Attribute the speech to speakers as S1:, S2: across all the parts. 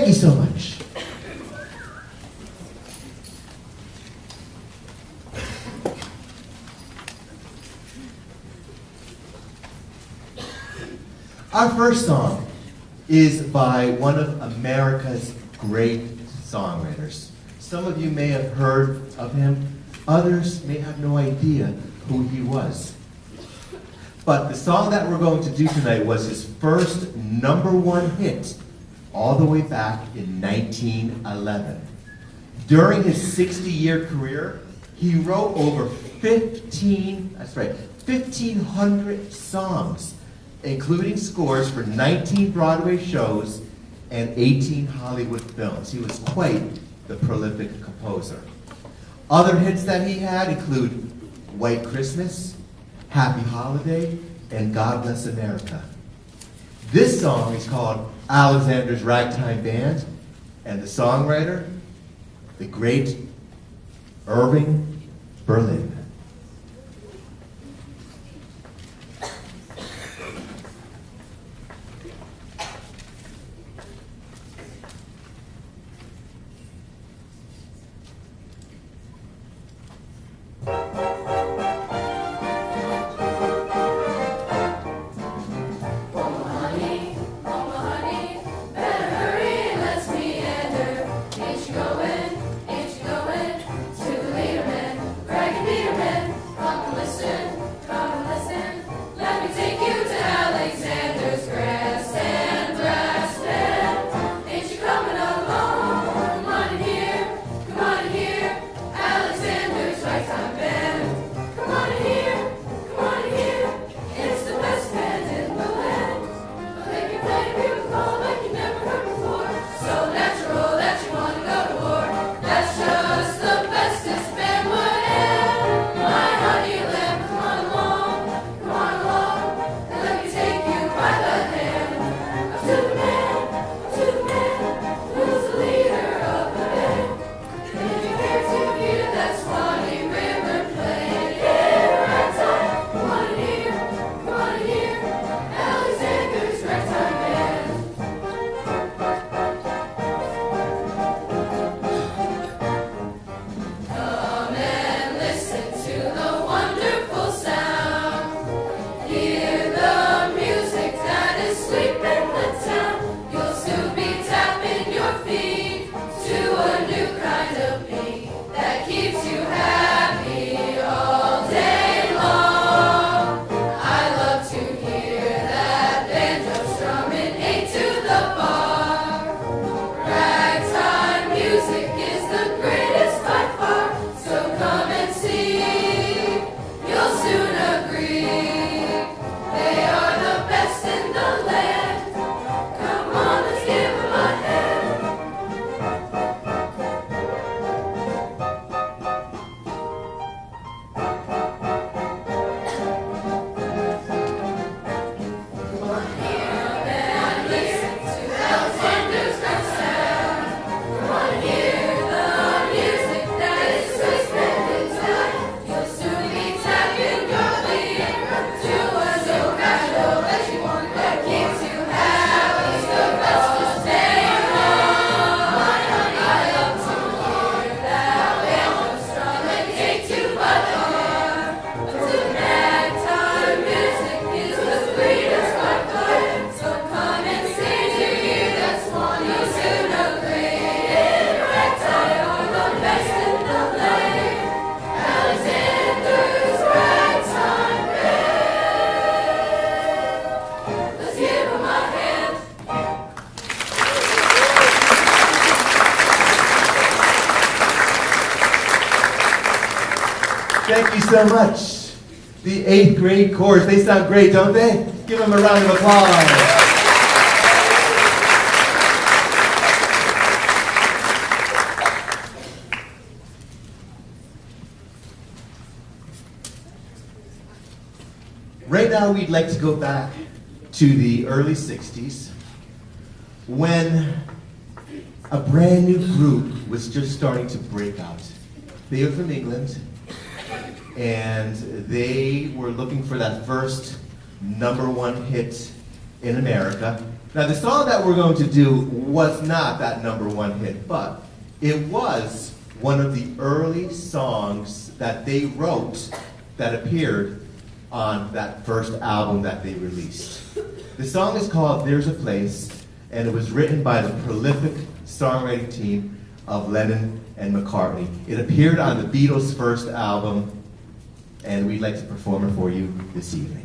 S1: Thank you so much. Our first song is by one of America's great songwriters. Some of you may have heard of him. Others may have no idea who he was. But the song that we're going to do tonight was his first #1 hit all the way back in 1911. During his 60-year career, he wrote over 1,500 songs, including scores for 19 Broadway shows and 18 Hollywood films. He was quite the prolific composer. Other hits that he had include White Christmas, Happy Holiday, and God Bless America. This song is called Alexander's Ragtime Band, and the songwriter, the great Irving Berlin. Thank you so much. The 8th grade chorus, they sound great, don't they? Give them a round of applause. Right now we'd like to go back to the early 60s when a brand new group was just starting to break out. They were from England, and they were looking for that first #1 hit in America. Now, the song that we're going to do was not that #1 hit, but it was one of the early songs that they wrote that appeared on that first album that they released. The song is called There's a Place, and it was written by the prolific songwriting team of Lennon and McCartney. It appeared on the Beatles' first album, and we'd like to perform it for you this evening.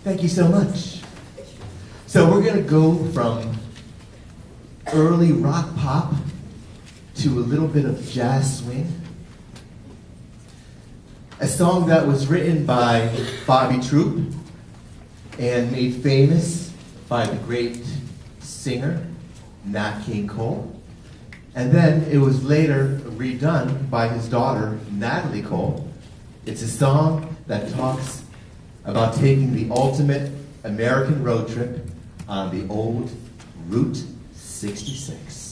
S1: Thank you so much. So we're going to go from early rock pop to a little bit of jazz swing. A song that was written by Bobby Troup and made famous by the great singer Nat King Cole. And then it was later redone by his daughter, Natalie Cole. It's a song that talks about taking the ultimate American road trip on the old Route 66.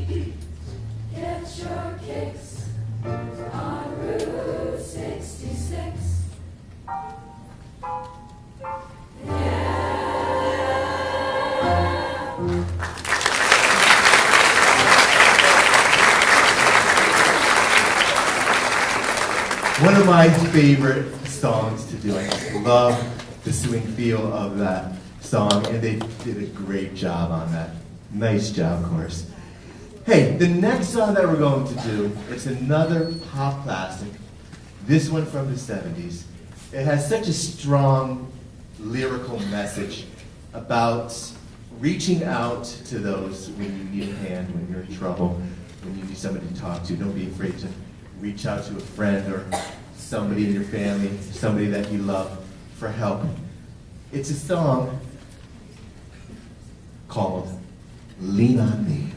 S2: Get your kicks on Route 66.
S1: One of my favorite songs to do. I just love the swing feel of that song, and they did a great job on that. Nice job, chorus. Hey, the next song that we're going to do, it's another pop classic. This one from the 70s. It has such a strong lyrical message about reaching out to those when you need a hand, when you're in trouble, when you need somebody to talk to. Don't be afraid to reach out to a friend or somebody in your family, somebody that you love for help. It's a song called Lean on Me.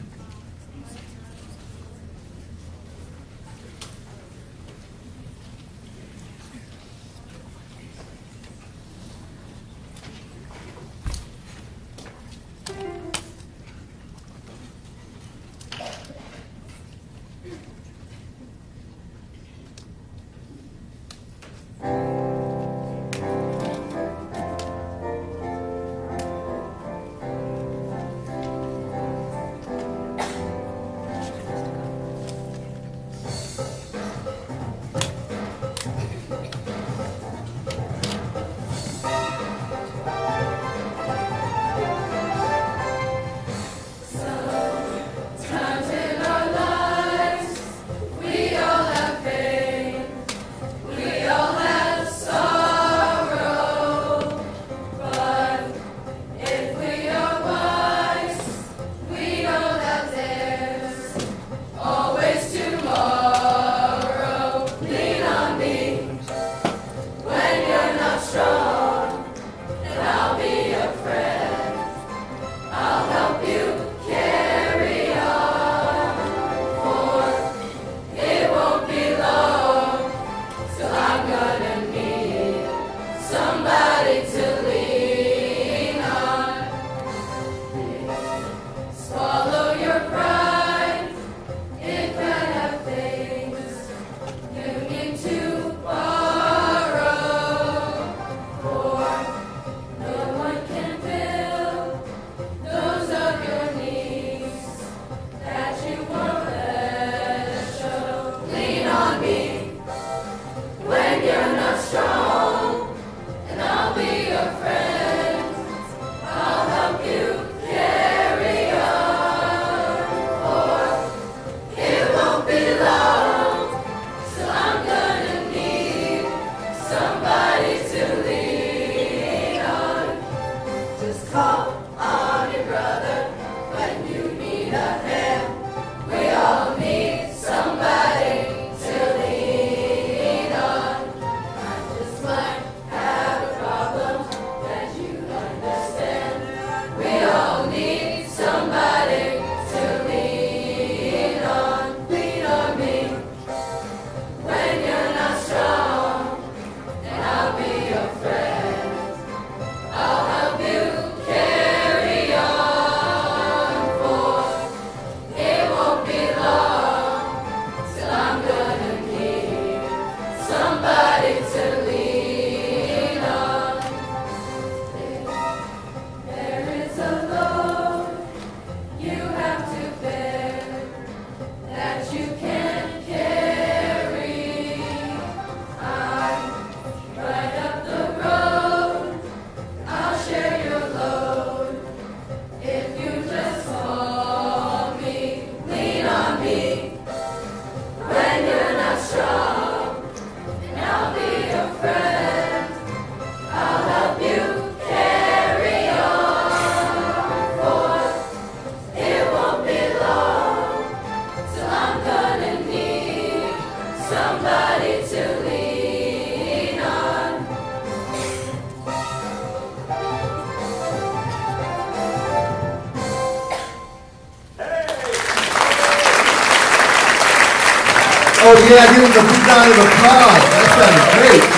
S1: Oh yeah, give him the big round of applause. That sounded great.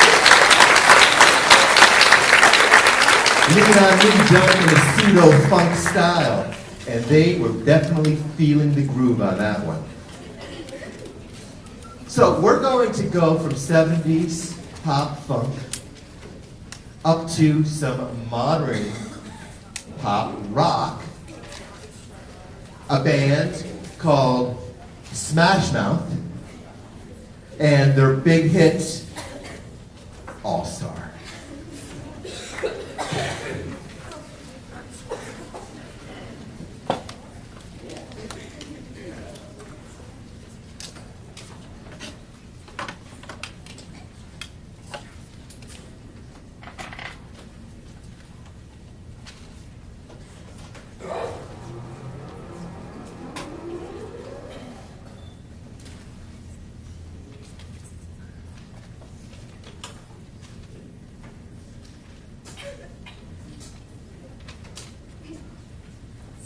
S1: Lean on Me, done in a pseudo-funk style. And And they were definitely feeling the groove on that one. So we're going to go from 70s pop funk up to some modern pop rock. A band called Smash Mouth and their big hit, All Star.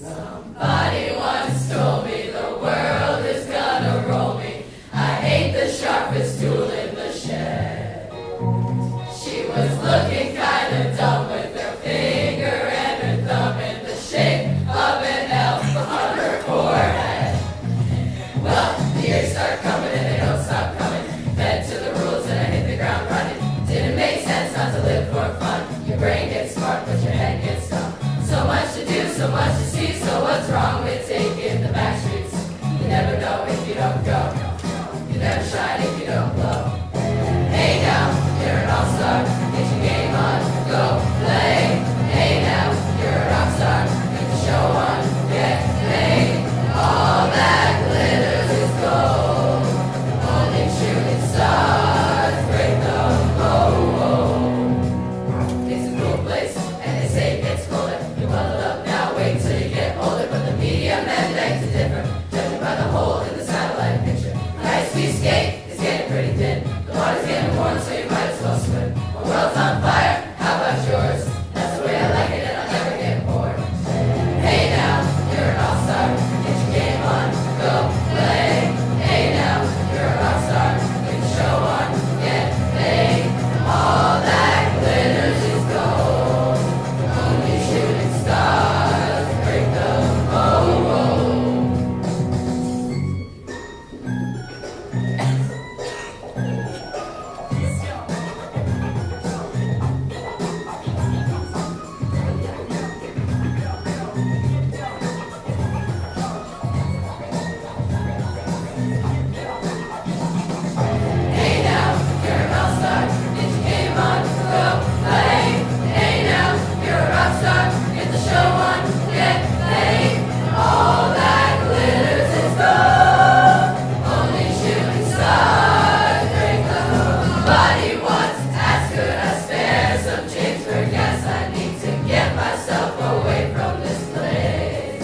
S2: Somebody once told me the world is gonna roll me. I ain't the sharpest tool in the shed. She was looking kinda dumb with her finger and her thumb in the shape of an elf on her forehead. Well, the years start coming and they don't stop coming. Fed to the rules and I hit the ground running. Didn't make sense not to live for fun. Your brain gets smart but your head gets dumb. So much to do, so much to see, so what's wrong with taking the back streets? You never know if you don't go. You never shine if you don't glow. Hey now, you're an all-star, get your game on, go play. Hey now, you're a rock star, get the show on, get paid. All that glitters is gold, only shooting stars break the mold. It's a cool place, and they say it gets colder. Bundle up now, wait till you get older. But the media men beg to differ, judging by the hole in the satellite picture. The ice we skate is getting pretty thin. The water's getting warm, so you might as well swim. My world's on fire, how about yours? That's the way I like it, and I'll never get bored. Hey now, you're an all-star, get your game on, go play. Hey now, you're a rock star, get the show on, get paid. All that glitters is gold, only shooting stars break the mold. Hey now, you're an all-star, get your game on, go play. Hey now, you're a rock star, get the show on, get paid. All that glitters is gold, only shooting stars break the mold. Body wants asked, could I spare some change for gas? I need to get myself away from this place.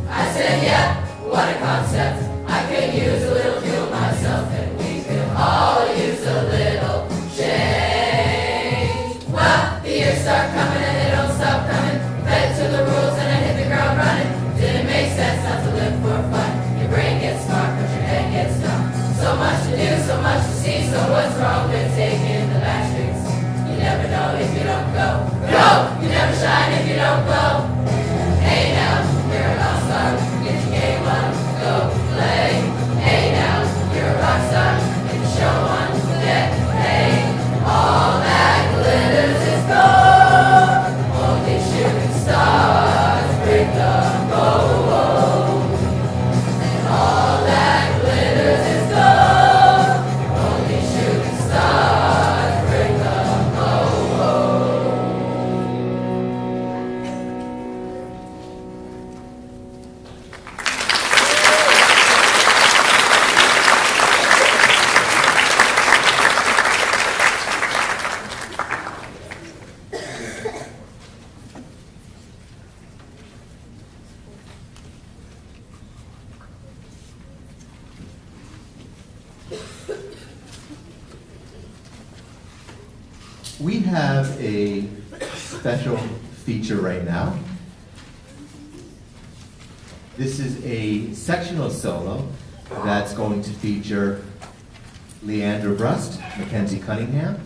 S2: I said, yeah, what a concept. I could use a little fuel myself, and we could all use a little change. Well, the years start coming and they don't stop coming. Fed to the rules and I hit the ground running. Didn't make sense not to live for fun. Your brain gets smart but your head gets dumb. So much to do, so much to see, so what's wrong with taking the back streets? You never know if you don't go. Go! You never shine if you don't glow. Hey now, you're an all-star, get your game on, go play. Hey now, you're a rock star, get the show on, get paid. All that glitters is gold, only shooting stars break the mold. And all that glitters is gold, only shooting stars break the mold.
S1: We have a special feature right now. This is a sectional solo that's going to feature Leandra Brust, Mackenzie Cunningham,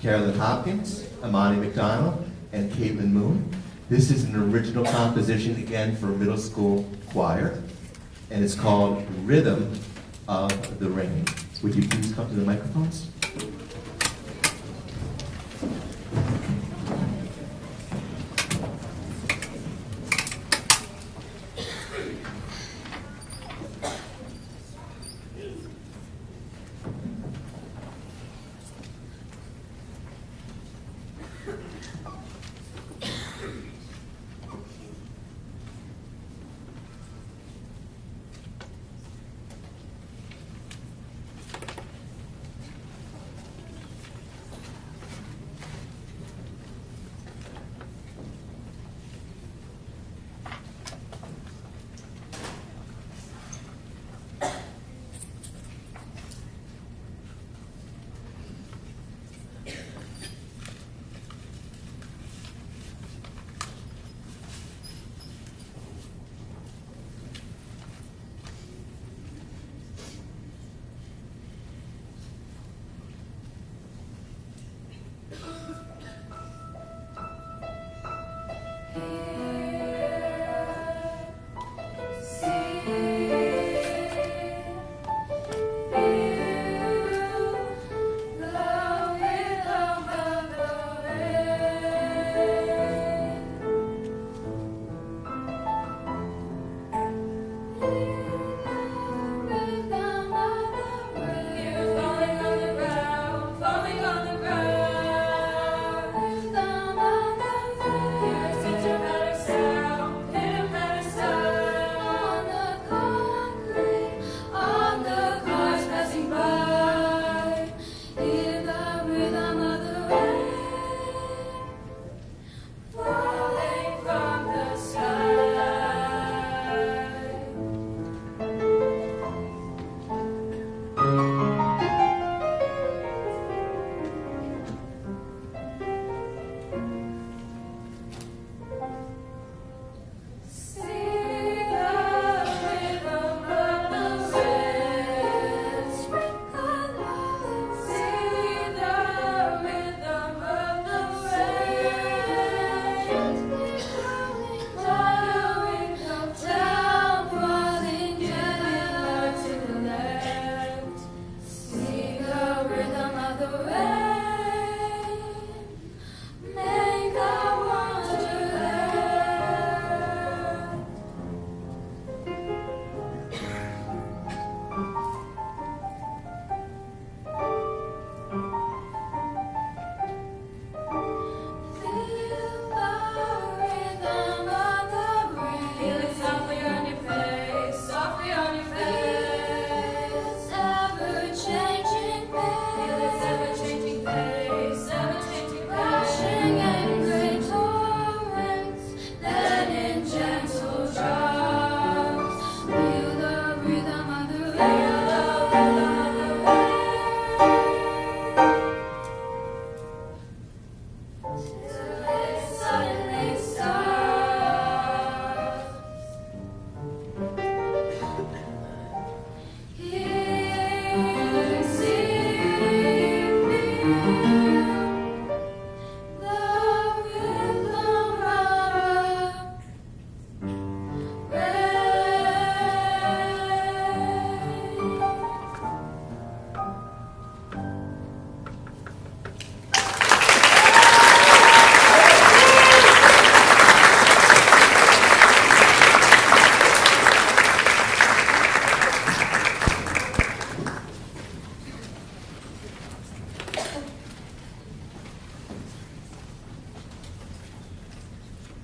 S1: Carolyn Hopkins, Amani McDonald, and Caitlin Moon. This is an original composition, again, for middle school choir, and it's called Rhythm of the Rain. Would you please come to the microphones?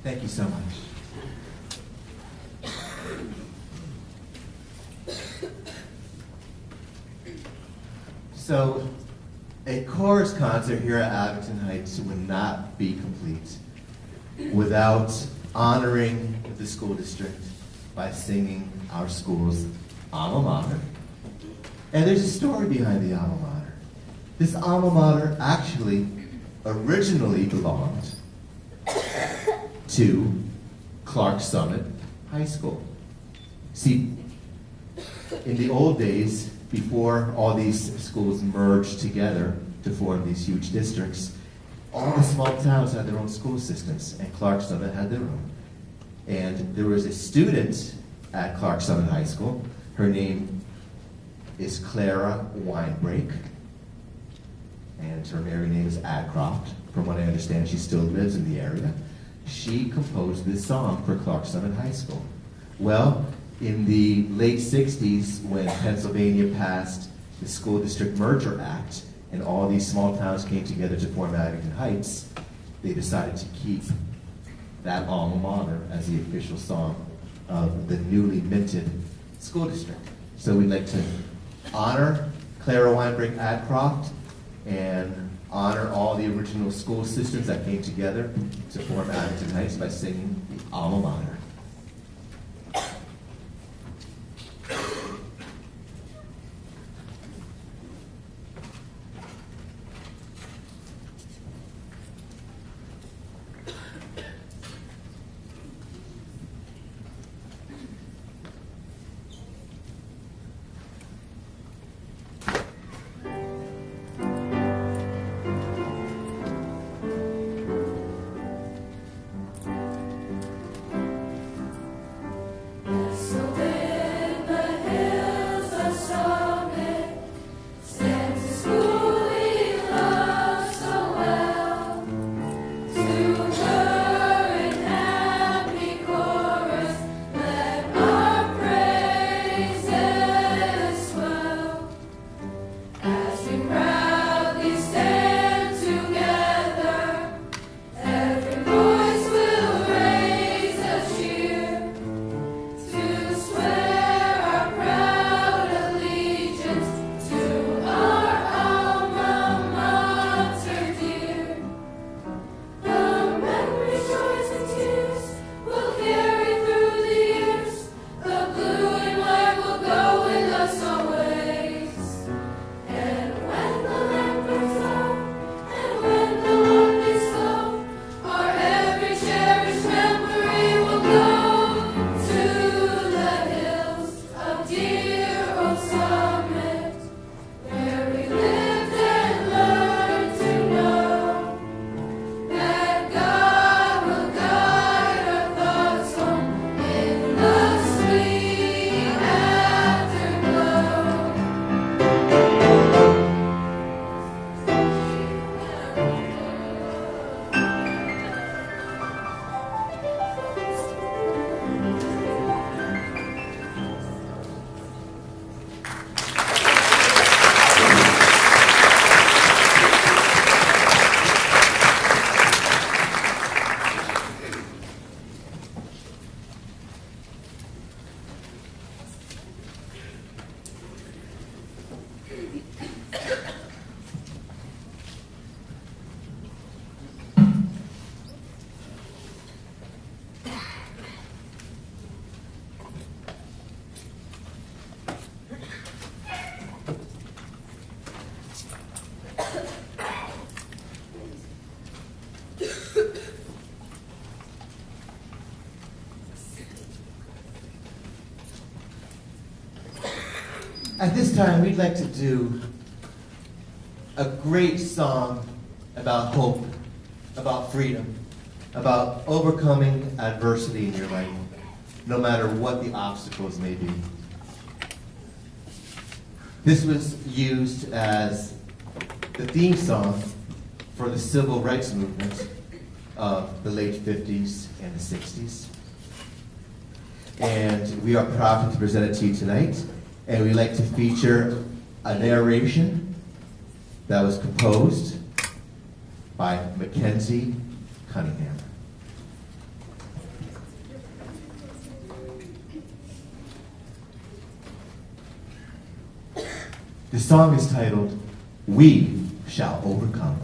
S1: Thank you so much. So, a chorus concert here at Abington Heights would not be complete without honoring the school district by singing our school's alma mater. And there's a story behind the alma mater. This alma mater actually originally belonged to Clark Summit High School. See, in the old days, before all these schools merged together to form these huge districts, all the small towns had their own school systems, and Clark Summit had their own. And there was a student at Clark Summit High School. Her name is Clara Winebrake, and her married name is Adcroft. From what I understand, she still lives in the area. She composed this song for Clark Summit High School. Well, in the late 60s, when Pennsylvania passed the School District Merger Act, and all these small towns came together to form Abington Heights, they decided to keep that alma mater as the official song of the newly minted school district. So we'd like to honor Clara Winebrake Adcroft and honor all the original school systems that came together to form Abington Heights by singing the alma mater. At this time, we'd like to do a great song about hope, about freedom, about overcoming adversity in your life, no matter what the obstacles may be. This was used as the theme song for the civil rights movement of the late 50s and the 60s. And we are proud to present it to you tonight. And we'd like to feature a narration that was composed by Mackenzie Cunningham. The song is titled, "We Shall Overcome."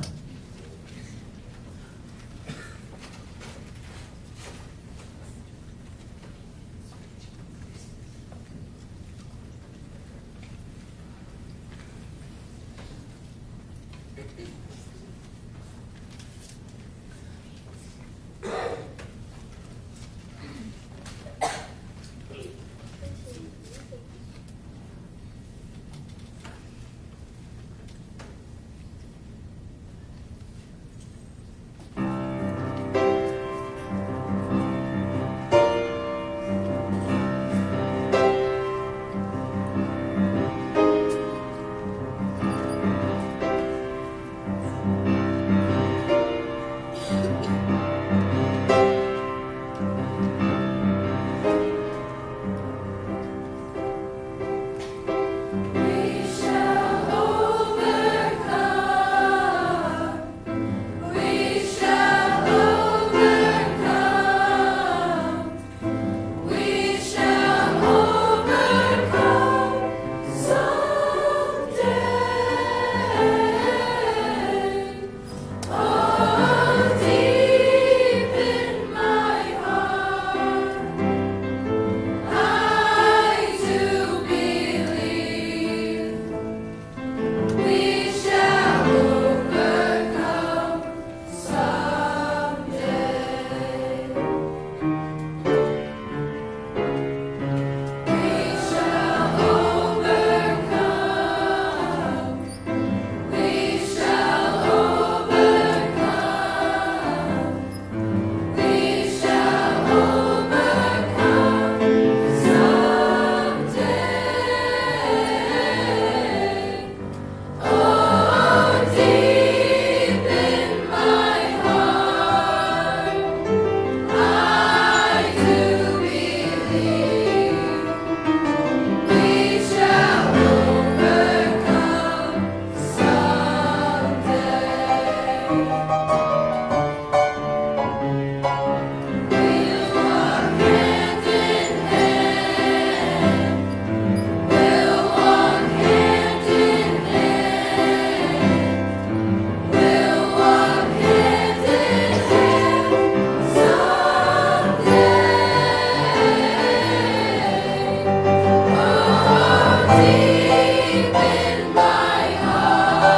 S2: deep in my heart,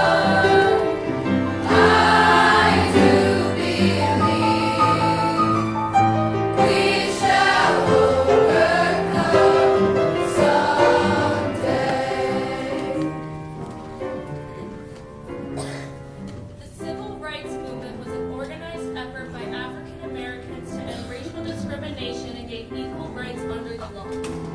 S2: I do believe we shall overcome someday.
S3: The civil rights movement was an organized effort by African Americans to end racial discrimination and gain equal rights under the law.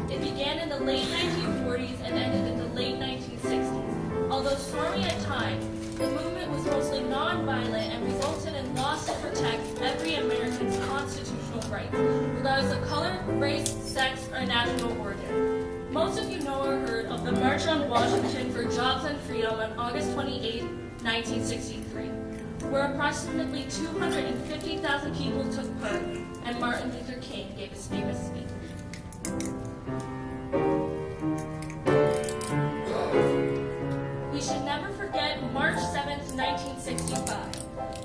S3: It began in the late 1940s and ended in the late 1960s. Although stormy at times, the movement was mostly nonviolent and resulted in laws to protect every American's constitutional rights, regardless of color, race, sex, or national origin. Most of you know or heard of the March on Washington for Jobs and Freedom on August 28, 1963, where approximately 250,000 people took part, and Martin Luther King gave his famous speech. We should never forget March 7th, 1965,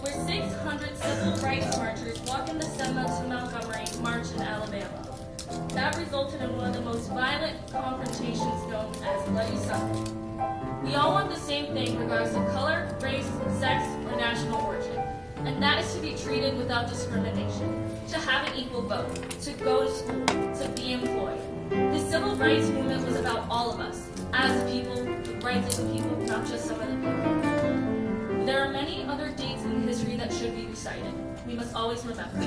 S3: where 600 civil rights marchers walked in the Selma to Montgomery March in Alabama. That resulted in one of the most violent confrontations known as Bloody Sunday. We all want the same thing regardless of color, race, sex, or national origin, and that is to be treated without discrimination, to have an equal vote, to go to school, to be employed. The civil rights movement was about all of us, as people, the rights of the people, not just some of the people. There are many other dates in history that should be recited. We must always remember.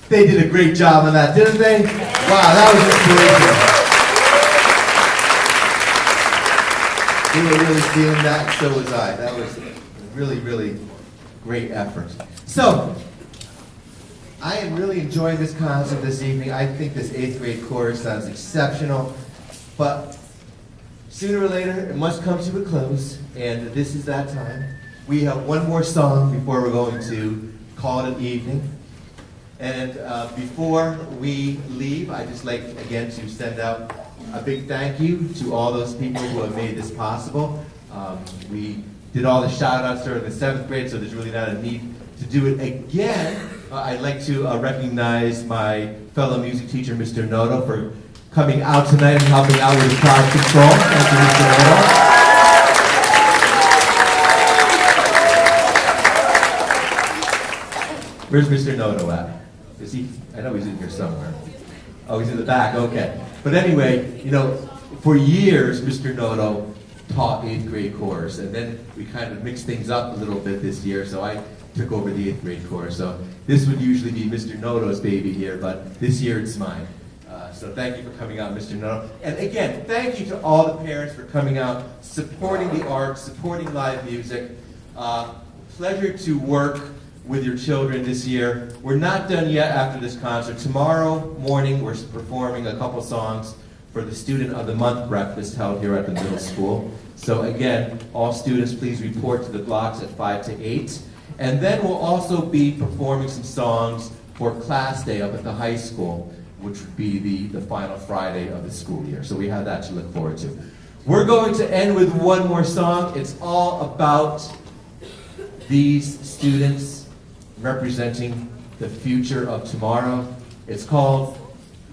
S1: They did a great job on that, didn't they? Wow, that was inspirational. They were really feeling that, so was I. That was a really, really great effort. So, I am really enjoying this concert this evening. I think this 8th grade chorus sounds exceptional, but sooner or later it must come to a close, and this is that time. We have one more song before we're going to call it an evening. And before we leave, I'd just like, again, to send out a big thank you to all those people who have made this possible. We did all the shout-outs during the 7th grade, so there's really not a need to do it again. I'd like to recognize my fellow music teacher, Mr. Noto, for coming out tonight and helping out with the crowd control. Thank you, Mr. Noto. Where's Mr. Noto at? Is he? I know he's in here somewhere. Oh, he's in the back, okay. But anyway, you know, for years, Mr. Noto taught 8th grade chorus, and then we kind of mixed things up a little bit this year, so I took over the 8th grade chorus. So this would usually be Mr. Noto's baby here, but this year it's mine. So thank you for coming out, Mr. Noto. And again, thank you to all the parents for coming out, supporting the arts, supporting live music. Pleasure to work with your children this year. We're not done yet after this concert. Tomorrow morning, we're performing a couple songs for the Student of the Month breakfast held here at the middle school. So again, all students, please report to the blocks at 5 to 8. And then we'll also be performing some songs for Class Day up at the high school, which would be the final Friday of the school year. So we have that to look forward to. We're going to end with one more song. It's all about these students representing the future of tomorrow. It's called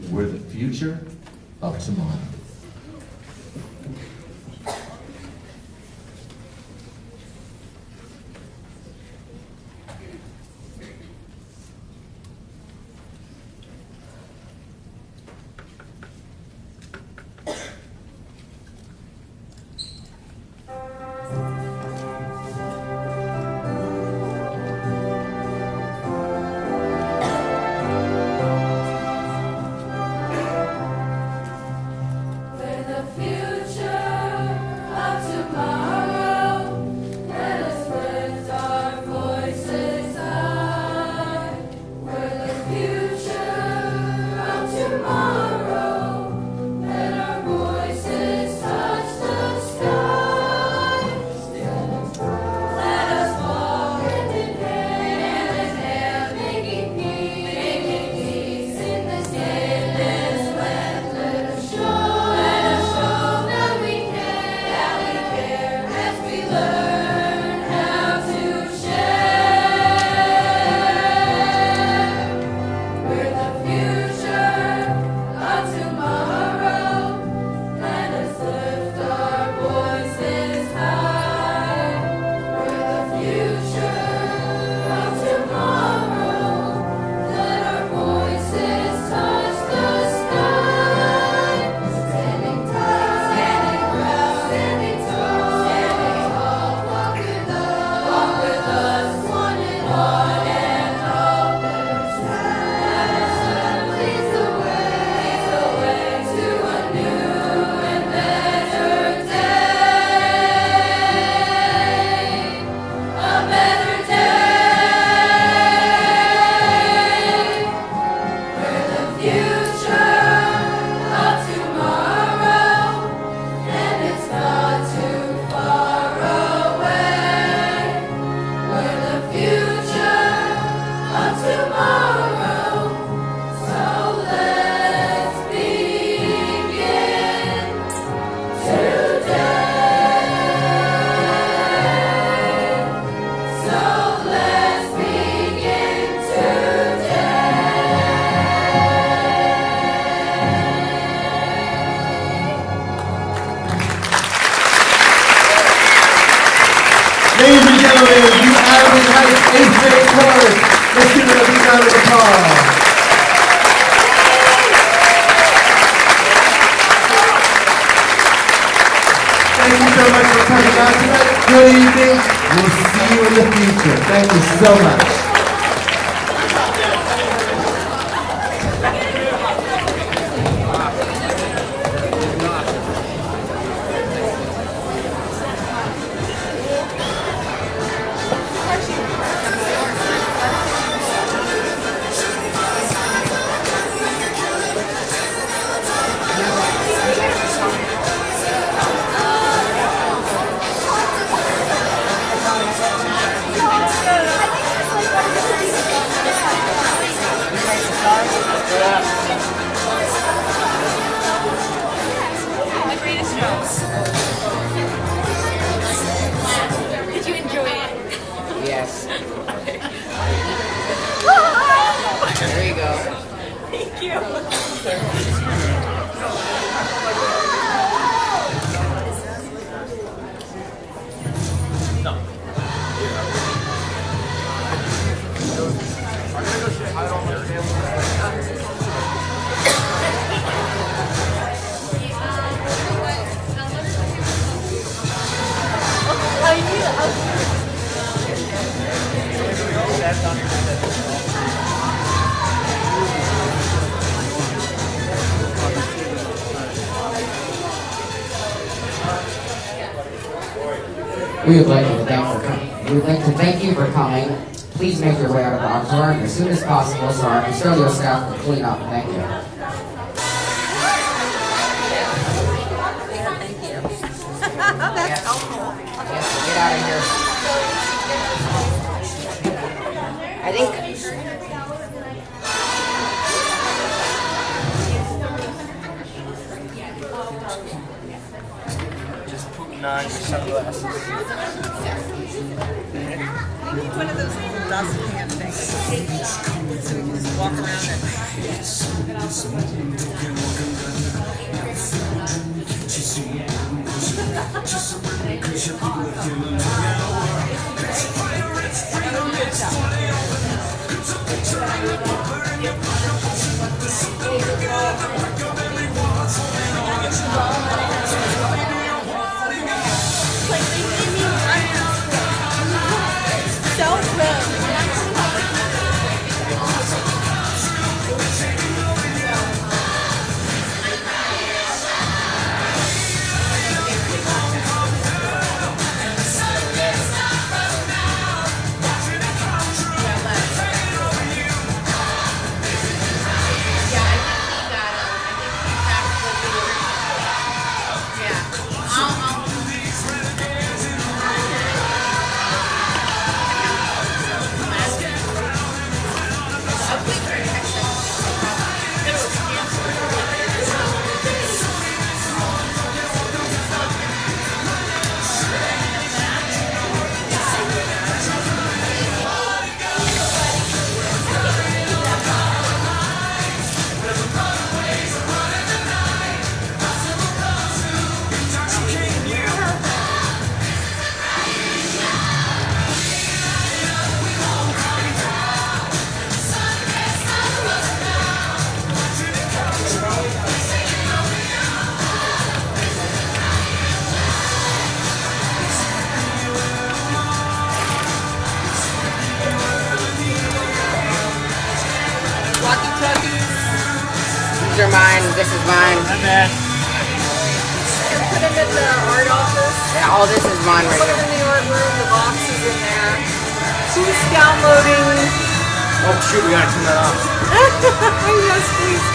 S1: We're the Future of Tomorrow. Ladies and gentlemen, the Abington Heights 8th grade chorus. Let's give it a big round of applause. Thank you so much for coming out tonight. Good evening. We'll see you in the future. Thank you so much.
S3: Did you enjoy it?
S4: Yes. There you go.
S3: Thank you.
S4: We would like to thank you for coming. Please make your way out of the auditorium as soon as possible so our custodial staff can clean up. Thank you.
S5: That's helpful.
S4: Yes, get out of here. I think.
S5: Just putting on your sunglasses.
S6: We need one of those little dustpan things. So we can just walk around
S4: These are mine. This is mine.
S5: Hi, man.
S6: Put them in the art office.
S4: And all this is mine right
S6: Put them
S4: here.
S6: in the art room. The box is in there. Who's downloading?
S5: Oh, shoot, we gotta turn that off.
S6: Yes, please.